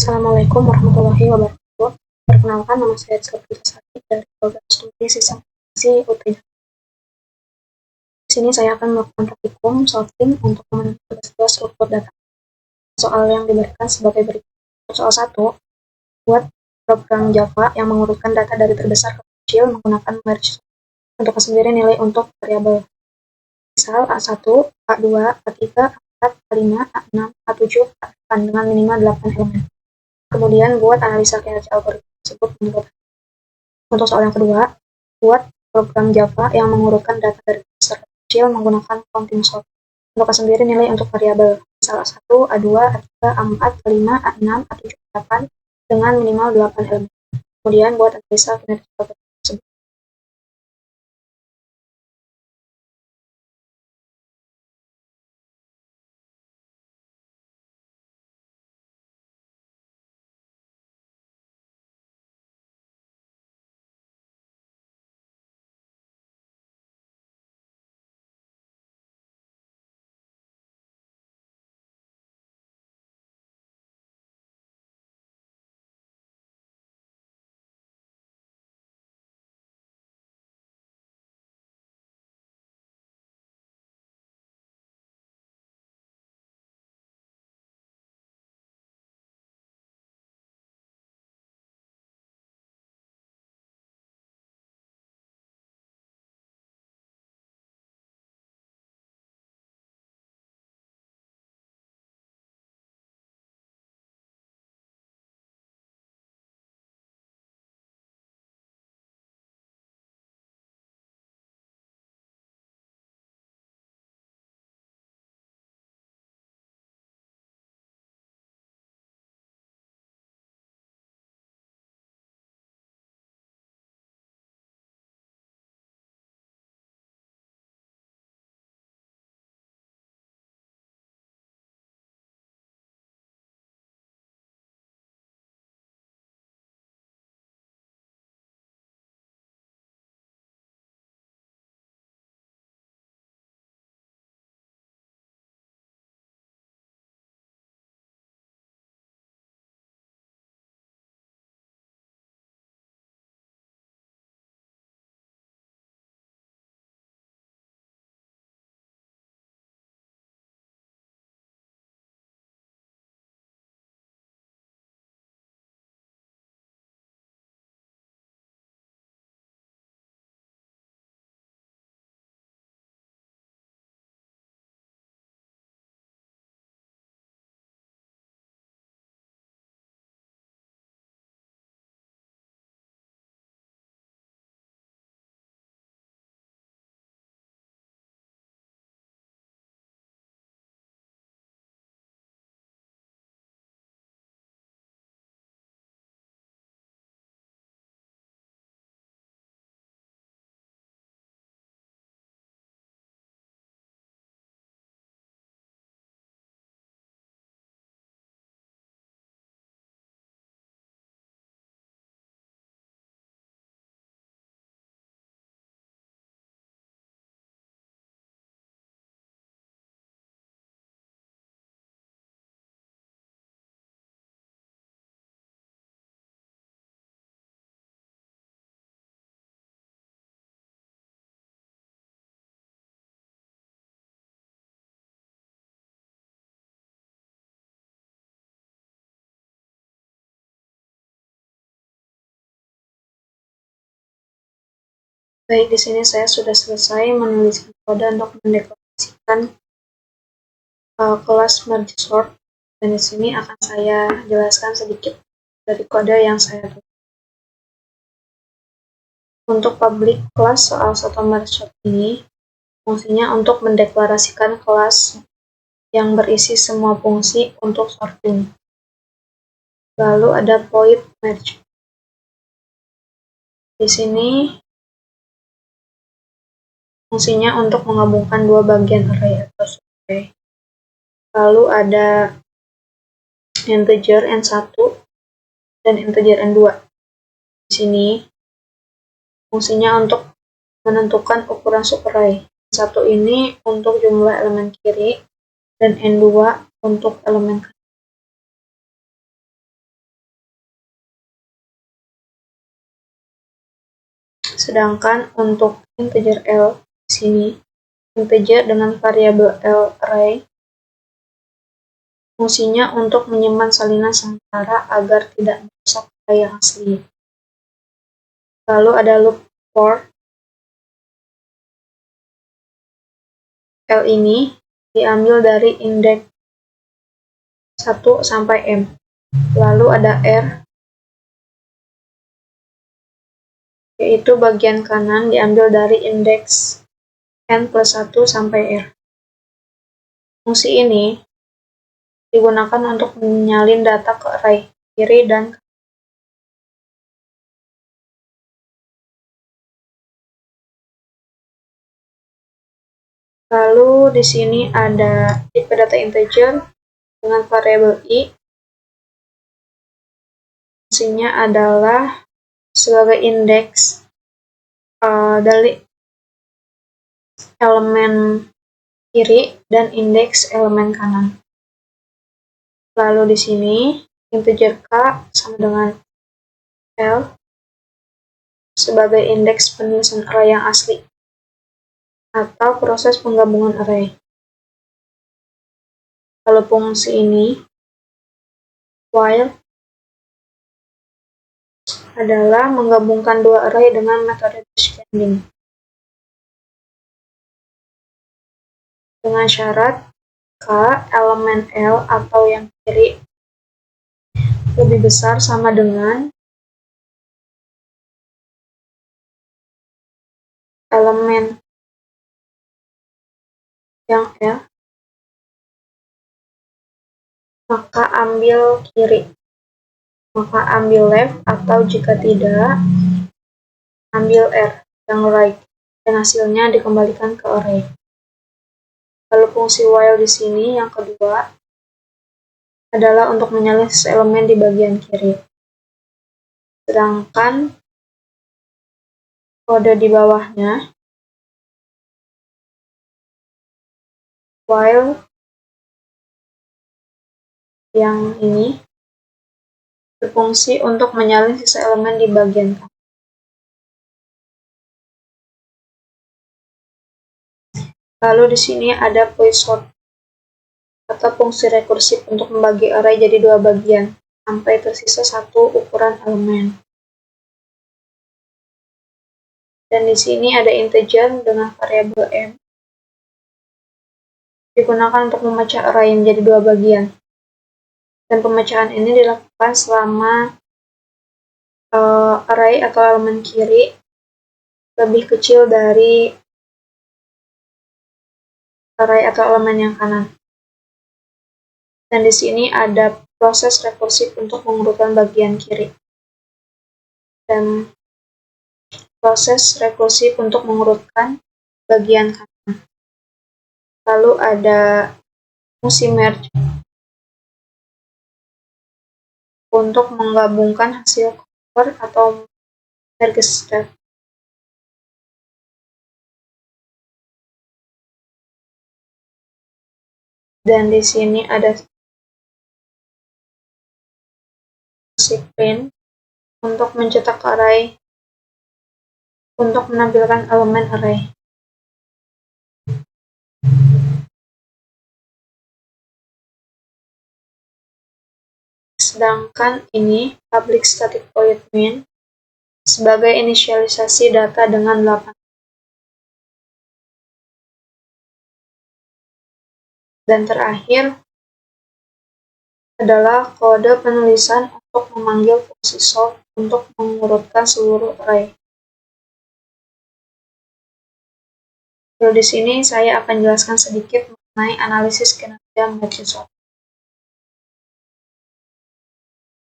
Assalamualaikum warahmatullahi wabarakatuh. Perkenalkan, nama saya Rizka Putrasari dari program studi Sistem Informasi UTJ. Di sini saya akan melakukan praktikum sorting untuk memenuhi tugas struktur data. Soal yang diberikan sebagai berikut. Soal 1, buat program Java yang mengurutkan data dari terbesar ke kecil menggunakan merge sort. Tentukan sendiri nilai untuk variabel. Misal A1, A2, A3, A4, A5, A6, A7, A8 dengan minimal 8 elemen. Kemudian buat analisa kinerja algoritma tersebut menurut. Untuk soal yang kedua, buat program Java yang mengurutkan data dari besar ke kecil menggunakan continuous sort. Tentukan sendiri nilai untuk variabel. Misal A1, A2, A3, A4, A5, A6, A7, A8 dengan minimal 8 elemen. Kemudian buat analisa kinerja algoritma tersebut. Baik, di sini saya sudah selesai menuliskan kode untuk mendeklarasikan kelas merge sort, dan di sini akan saya jelaskan sedikit dari kode yang saya tulis. Untuk public class soal satu merge sort ini, fungsinya untuk mendeklarasikan kelas yang berisi semua fungsi untuk sorting. Lalu ada void merge. Di sini fungsinya untuk menggabungkan dua bagian array atau subarray. Lalu ada integer n1 dan integer n2. Di sini fungsinya untuk menentukan ukuran subarray. N1 ini untuk jumlah elemen kiri dan n2 untuk elemen kanan. Sedangkan untuk integer L di sini, integer dengan variabel L array, fungsinya untuk menyimpan salinan sementara agar tidak merusak array yang asli. Lalu ada loop for L ini diambil dari indeks 1 sampai M. Lalu ada R, yaitu bagian kanan diambil dari indeks N plus 1 sampai R. Fungsi ini digunakan untuk menyalin data ke array kiri dan kanan. Lalu di sini ada tipe data integer dengan variabel i. Fungsinya adalah sebagai indeks dari elemen kiri dan indeks elemen kanan. Lalu di sini integer k sama dengan L sebagai indeks penulisan array yang asli atau proses penggabungan array. Kalau fungsi ini while adalah menggabungkan dua array dengan metode descending dengan syarat k elemen L atau yang kiri lebih besar sama dengan elemen yang L, maka ambil kiri, maka ambil left, atau jika tidak, ambil R yang right, dan hasilnya dikembalikan ke array. Lalu fungsi while di sini yang kedua adalah untuk menyalin elemen di bagian kiri. Sedangkan kode di bawahnya while yang ini berfungsi untuk menyalin sisa elemen di bagian kanan. Lalu di sini ada quizsort atau fungsi rekursif untuk membagi array jadi dua bagian sampai tersisa satu ukuran elemen. Dan di sini ada integer dengan variabel M digunakan untuk memecah array menjadi dua bagian. Dan pemecahan ini dilakukan selama array atau elemen kiri lebih kecil dari array atau elemen yang kanan. Dan di sini ada proses rekursif untuk mengurutkan bagian kiri. Dan proses rekursif untuk mengurutkan bagian kanan. Lalu ada fungsi merge untuk menggabungkan hasil cover atau merge step. Dan di sini ada fungsi print untuk mencetak array untuk menampilkan elemen array. Sedangkan ini public static void main sebagai inisialisasi data dengan 8. Dan terakhir adalah kode penulisan untuk memanggil fungsi sort untuk mengurutkan seluruh array. Lalu di sini saya akan jelaskan sedikit mengenai analisis kinerja merge sort.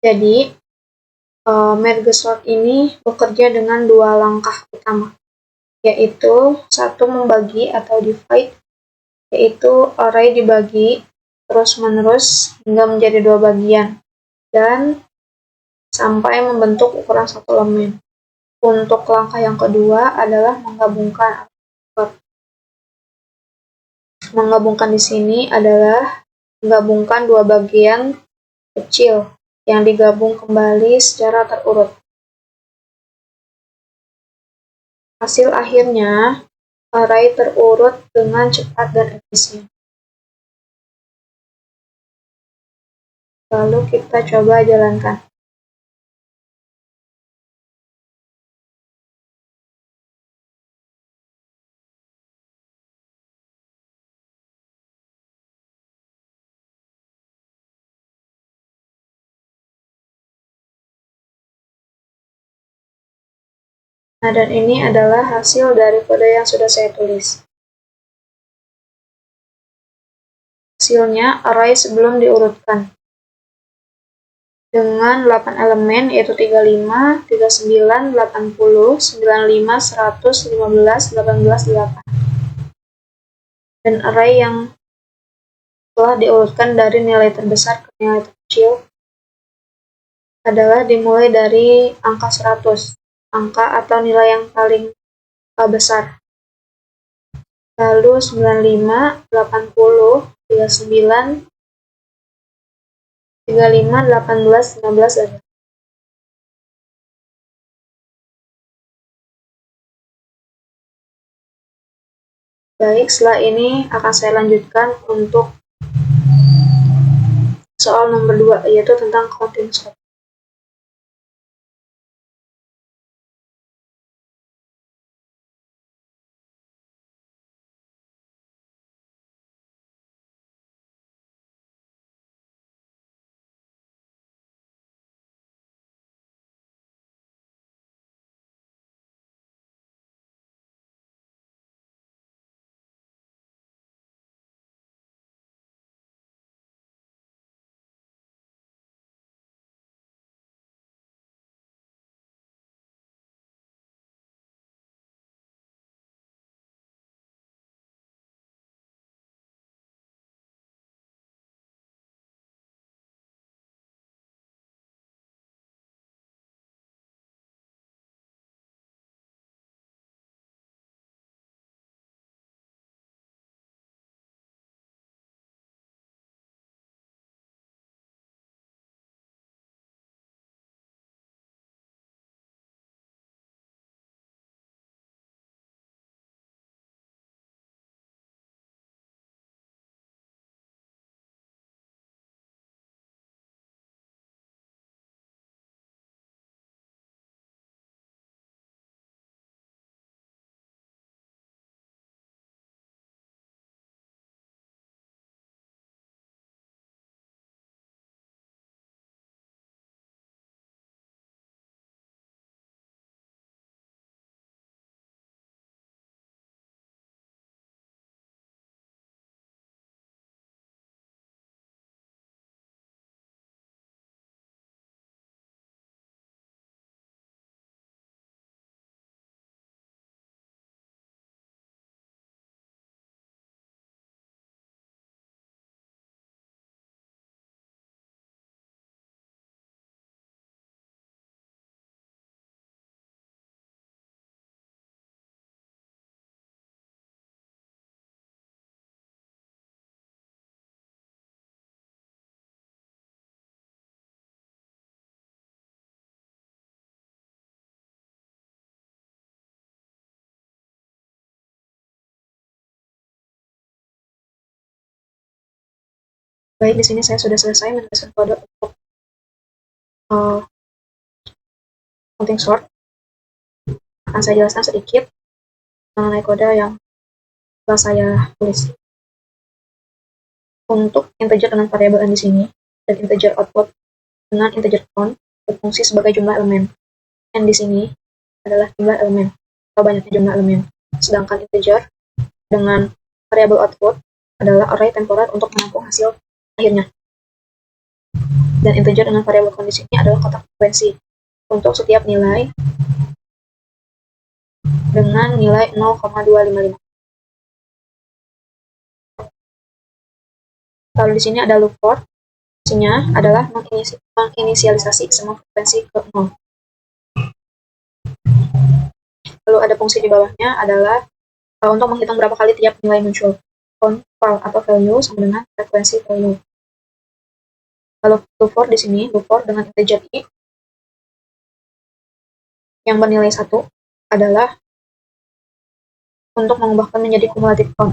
Jadi, merge sort ini bekerja dengan dua langkah utama, yaitu satu membagi atau divide, yaitu array dibagi terus-menerus hingga menjadi dua bagian, dan sampai membentuk ukuran satu elemen. Untuk langkah yang kedua adalah menggabungkan. Menggabungkan di sini adalah menggabungkan dua bagian kecil yang digabung kembali secara terurut. Hasil akhirnya, array terurut dengan cepat dan efisien. Lalu kita coba jalankan. Nah, dan ini adalah hasil dari kode yang sudah saya tulis. Hasilnya, array sebelum diurutkan. Dengan 8 elemen, yaitu 35, 39, 80, 95, 100, 15, 18, 8. Dan array yang telah diurutkan dari nilai terbesar ke nilai terkecil adalah dimulai dari angka 100, angka atau nilai yang paling besar. Lalu 95, 80, 39, 35, 18, 19, dan baik, setelah ini akan saya lanjutkan untuk soal nomor 2, yaitu tentang counting sort. Baik, di sini saya sudah selesai menuliskan kode untuk counting sort. Akan saya jelaskan sedikit mengenai kode yang telah saya tulis. Untuk integer dengan variabel n di sini dan integer output dengan integer count berfungsi sebagai jumlah elemen. N di sini adalah jumlah elemen atau banyaknya jumlah elemen. Sedangkan integer dengan variabel output adalah array temporer untuk menampung hasil akhirnya. Dan integer dengan variabel count di sini adalah kotak frekuensi untuk setiap nilai dengan nilai 0,255. Lalu di sini ada loop for, isinya adalah menginisialisasi semua frekuensi ke 0. Lalu ada fungsi di bawahnya adalah untuk menghitung berapa kali tiap nilai muncul. Count val atau value sama dengan frekuensi value. Lalu loop for di sini, loop for dengan integer i yang bernilai 1 adalah untuk mengubahkan menjadi cumulative count.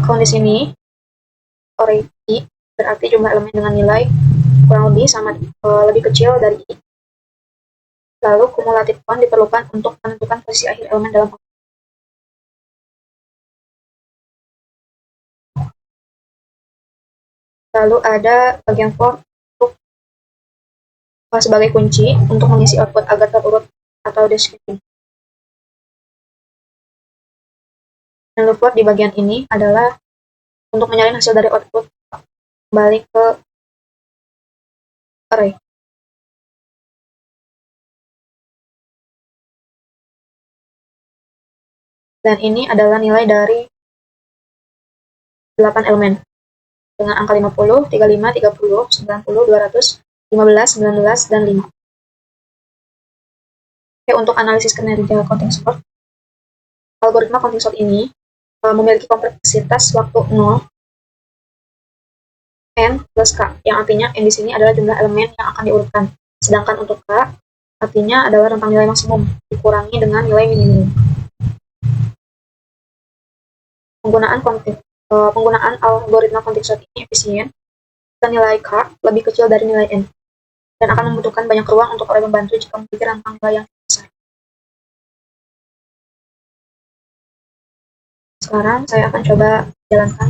Count di sini, array I, berarti jumlah elemen dengan nilai kurang lebih sama lebih kecil dari I. Lalu cumulative count diperlukan untuk menentukan posisi akhir elemen dalam array. Lalu ada bagian for untuk sebagai kunci untuk mengisi output agar terurut atau descriptive. Dan loop for di bagian ini adalah untuk menyalin hasil dari output kembali ke array. Dan ini adalah nilai dari 8 elemen dengan angka 50, 35, 30, 90, 200, 15, 19, dan 5. Oke, untuk analisis kinerja counting sort, algoritma counting sort ini memiliki kompleksitas waktu 0 n plus k, yang artinya n di sini adalah jumlah elemen yang akan diurutkan. Sedangkan untuk k, artinya adalah rentang nilai maksimum dikurangi dengan nilai minimum. Penggunaan algoritma counting sort ini efisien dan nilai k lebih kecil dari nilai n, dan akan membutuhkan banyak ruang untuk array membantu jika memiliki rentang nilai yang besar. Sekarang saya akan coba jalankan.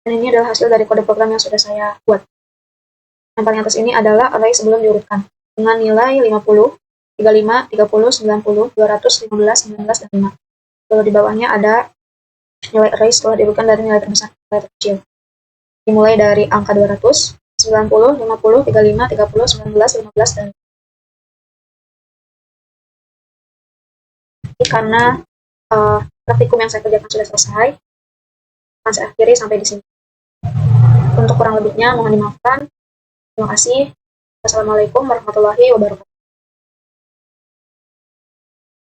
Dan ini adalah hasil dari kode program yang sudah saya buat. Yang paling atas ini adalah array sebelum diurutkan, dengan nilai 50, 35, 30, 90, 200, 15, 19, dan 5. Lalu di bawahnya ada nilai array setelah diurutkan dari nilai terbesar ke nilai terkecil. Dimulai dari angka 200, 90, 50, 35, 30, 19, 15, dan 5. Karena praktikum yang saya kerjakan sudah selesai, akan saya akhiri sampai di sini. Untuk kurang lebihnya mohon dimaafkan. Terima kasih. Wassalamualaikum warahmatullahi wabarakatuh.